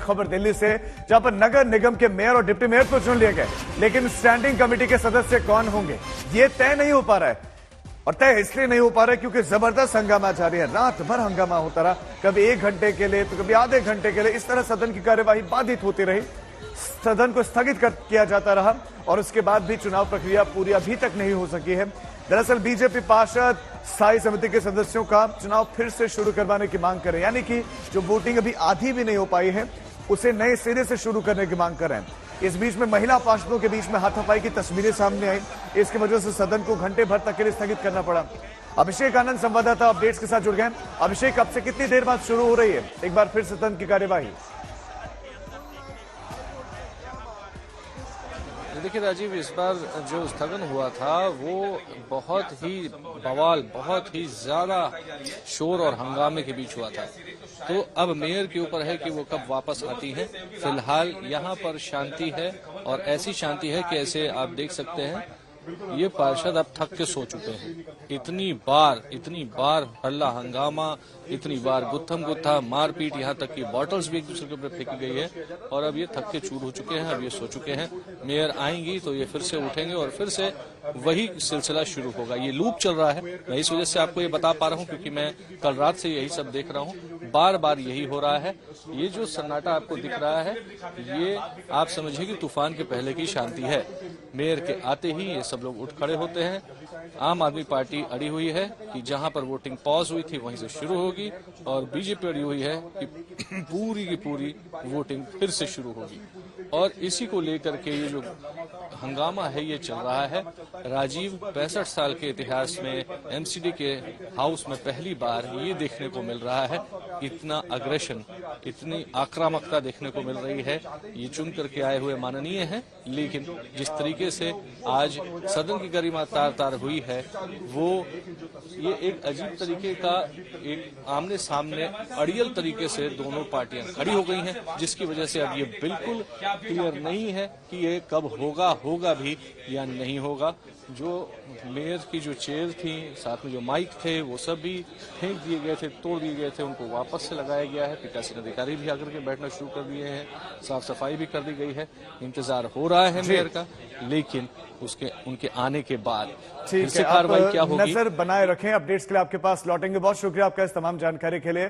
खबर दिल्ली से, जहां पर नगर निगम के मेयर और डिप्टी मेयर तो चुन लिए गए, लेकिन स्टैंडिंग कमेटी के सदस्य कौन होंगे ये तय नहीं हो पा रहा है। और तय इसलिए नहीं हो पा रहा है क्योंकि जबरदस्त हंगामा जारी है। रात भर हंगामा होता रहा, कभी 1 घंटे के लिए तो कभी आधे घंटे के लिए। इस तरह सदन की कार्यवाही बाधित होती रही, सदन को स्थगित किया जाता रहा और उसके बाद भी चुनाव प्रक्रिया पूरी अभी तक नहीं हो सकी है। दरअसल बीजेपी पार्षद स्थायी समिति के सदस्यों का चुनाव फिर से शुरू करवाने की मांग कर रहे हैं, यानी कि जो वोटिंग अभी आधी भी नहीं हो पाई है उसे नए सिरे से शुरू करने की मांग कर रहे हैं। इस बीच में महिला पार्षदों के बीच में हाथापाई की तस्वीरें सामने आई, इसकी वजह से सदन को घंटे भर तक के लिए स्थगित करना पड़ा। अभिषेक आनंद संवाददाता अपडेट्स के साथ जुड़ गए। अभिषेक, अब से कितनी देर बाद शुरू हो रही है एक बार फिर सदन की कार्यवाही? देखिए राजीव, इस बार जो स्थगन हुआ था वो बहुत ही बवाल, बहुत ही ज्यादा शोर और हंगामे के बीच हुआ था। तो अब मेयर के ऊपर है कि वो कब वापस आती है। फिलहाल यहाँ पर शांति है और ऐसी शांति है कि ऐसे आप देख सकते हैं ये पार्षद अब थक के सो चुके हैं। इतनी बार हल्ला हंगामा, इतनी बार गुत्थम गुत्था, मारपीट, यहाँ तक कि बॉटल्स भी एक दूसरे के ऊपर फेंकी गई है और अब ये थक के चूर हो चुके हैं। अब ये सो चुके हैं। मेयर आएंगी तो ये फिर से उठेंगे और फिर से वही सिलसिला शुरू होगा। ये लूप चल रहा है। मैं इस वजह से आपको ये बता पा रहा हूँ क्योंकि मैं कल रात से यही सब देख रहा हूँ। बार बार यही हो रहा है। ये जो सन्नाटा आपको दिख रहा है ये आप समझिए कि तूफान के पहले की शांति है। मेयर के आते ही ये सब लोग उठ खड़े होते हैं। आम आदमी पार्टी अड़ी हुई है कि जहां पर वोटिंग पॉज हुई थी वहीं से शुरू होगी और बीजेपी अड़ी हुई है कि पूरी की पूरी वोटिंग फिर से शुरू होगी। और इसी को लेकर के ये जो हंगामा है ये चल रहा है। राजीव, 65 साल के इतिहास में एमसीडी के हाउस में पहली बार ये देखने को मिल रहा है, इतना अग्रेशन, इतनी आक्रामकता देखने को मिल रही है। ये चुन करके आए हुए माननीय हैं, लेकिन जिस तरीके से आज सदन की गरिमा तार तार हुई है वो ये एक अजीब तरीके का एक आमने सामने अड़ियल तरीके से दोनों पार्टियां खड़ी हो गई हैं, जिसकी वजह से अब ये बिल्कुल क्लियर नहीं है कि ये कब होगा भी या नहीं होगा। जो मेयर की जो चेयर थी, साथ में जो माइक थे, वो सब भी फेंक दिए गए थे, तोड़ दिए गए थे, उनको वापस से लगाया गया है। पीठासीन अधिकारी भी आकर के बैठना शुरू कर दिए हैं, साफ सफाई भी कर दी गई है। इंतजार हो रहा है मेयर का, लेकिन उनके आने के बाद फिर से कार्रवाई क्या होगी। नजर बनाए रखें। अपडेट्स के लिए आपके पास लौटेंगे। बहुत शुक्रिया आपका इस तमाम जानकारी के लिए।